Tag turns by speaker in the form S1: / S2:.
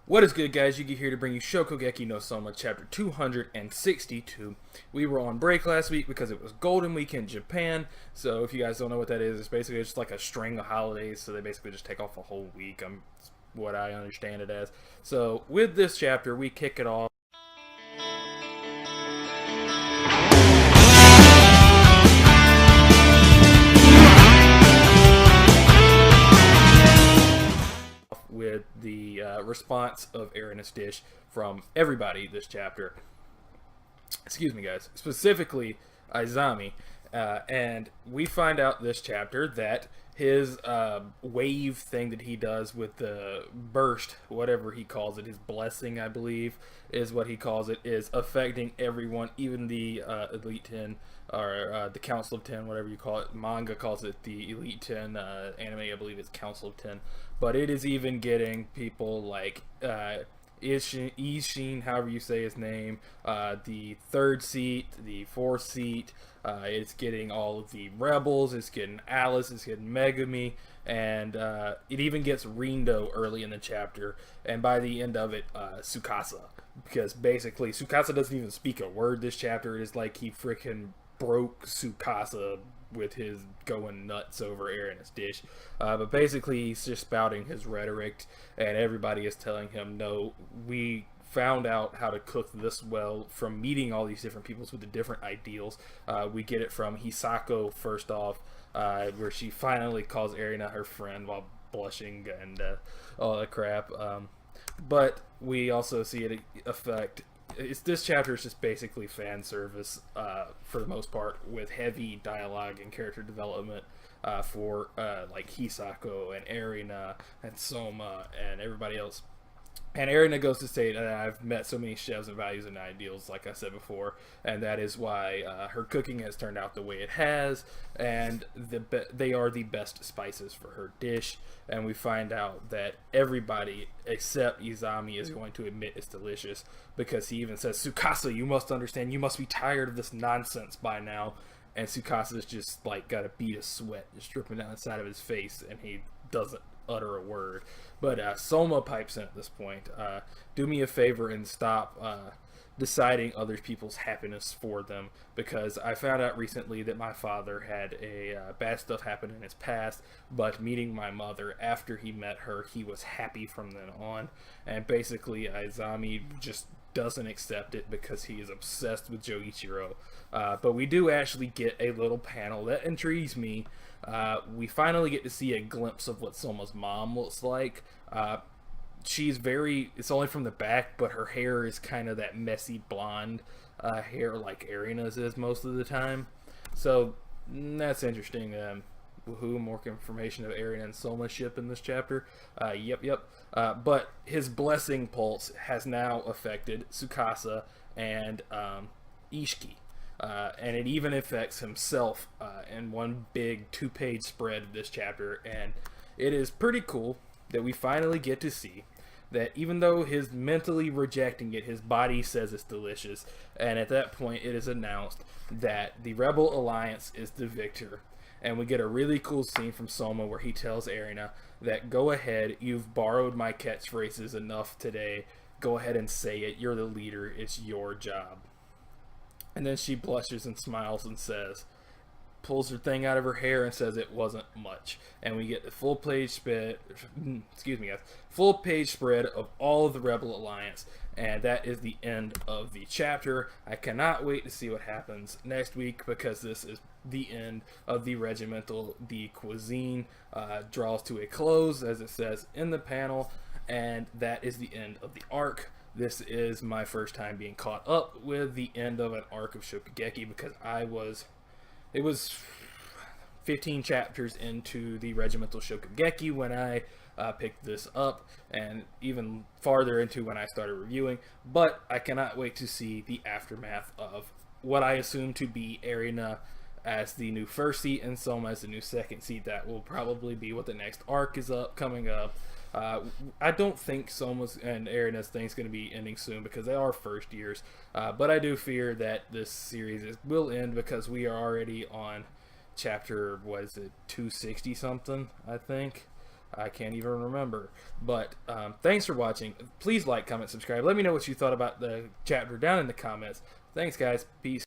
S1: What is good, guys? Yugi here to bring you Shokugeki no Soma chapter 262. We were on break last week because it was Golden Week in Japan. So if you guys don't know what that is, it's basically just like a string of holidays. So they basically just take off a whole week. What I understand it as. So with this chapter, we kick it off with the response of Erin's dish from everybody this chapter. Excuse me, guys. Specifically, Izami. And we find out this chapter that his wave thing that he does with the burst, whatever he calls it, his blessing, I believe, is what he calls it, is affecting everyone, even the Elite 10, or the Council of 10, whatever you call it. Manga calls it the Elite 10. Anime, I believe, is Council of 10. But it is even getting people like Ishin, however you say his name, the third seat, the fourth seat. It's getting all of the rebels. It's getting Alice. It's getting Megami, and it even gets Rindo early in the chapter. And by the end of it, Tsukasa, because basically Tsukasa doesn't even speak a word this chapter. It is like he freaking broke Tsukasa with his going nuts over Erin's dish. But basically he's just spouting his rhetoric, and everybody is telling him, no, we found out how to cook this well from meeting all these different peoples with the different ideals. We get it from Hisako first off, where she finally calls Erina her friend while blushing and all that crap. But we also see it affect. This chapter is just basically fan service for the most part, with heavy dialogue and character development for like Hisako and Erina and Soma and everybody else. And Erina goes to say that I've met so many chefs and values and ideals, like I said before, and that is why her cooking has turned out the way it has, and they are the best spices for her dish. And we find out that everybody except Izami is going to admit it's delicious, because he even says, Tsukasa, you must understand, you must be tired of this nonsense by now. And Tsukasa's just like got a bead of sweat just dripping down the side of his face, and he doesn't utter a word. But Soma pipes in at this point. Do me a favor and stop deciding other people's happiness for them, because I found out recently that my father had a bad stuff happen in his past, but meeting my mother after he met her, he was happy from then on. And basically Izami just doesn't accept it because he is obsessed with Joichiro. But we do actually get a little panel that intrigues me. We finally get to see a glimpse of what Soma's mom looks like. She's it's only from the back, but her hair is kind of that messy blonde hair like Erina's is most of the time. So that's interesting. More information of Erina and Soma ship in this chapter. Yep. But his blessing pulse has now affected Tsukasa and Ishiki. And it even affects himself in one big 2-page spread of this chapter. And it is pretty cool that we finally get to see that even though he's mentally rejecting it, his body says it's delicious. And at that point, it is announced that the Rebel Alliance is the victor. And we get a really cool scene from Soma where he tells Erina that, go ahead, you've borrowed my catchphrases enough today. Go ahead and say it. You're the leader. It's your job. And then she blushes and smiles and pulls her thing out of her hair and says it wasn't much. And we get the full page spread, full page spread of all of the Rebel Alliance. And that is the end of the chapter. I cannot wait to see what happens next week, because this is the end of the Regimental. The cuisine draws to a close, as it says in the panel. And that is the end of the arc. This is my first time being caught up with the end of an arc of Shokugeki, because it was 15 chapters into the Regimental Shokugeki when I picked this up, and even farther into when I started reviewing. But I cannot wait to see the aftermath of what I assume to be Erina as the new first seat and Soma as the new second seat. That will probably be what the next arc is coming up. I don't think Soma's and Erina's thing is going to be ending soon, because they are first years. But I do fear that this series will end, because we are already on chapter, 260 something, I think. I can't even remember. But thanks for watching. Please like, comment, subscribe. Let me know what you thought about the chapter down in the comments. Thanks, guys. Peace.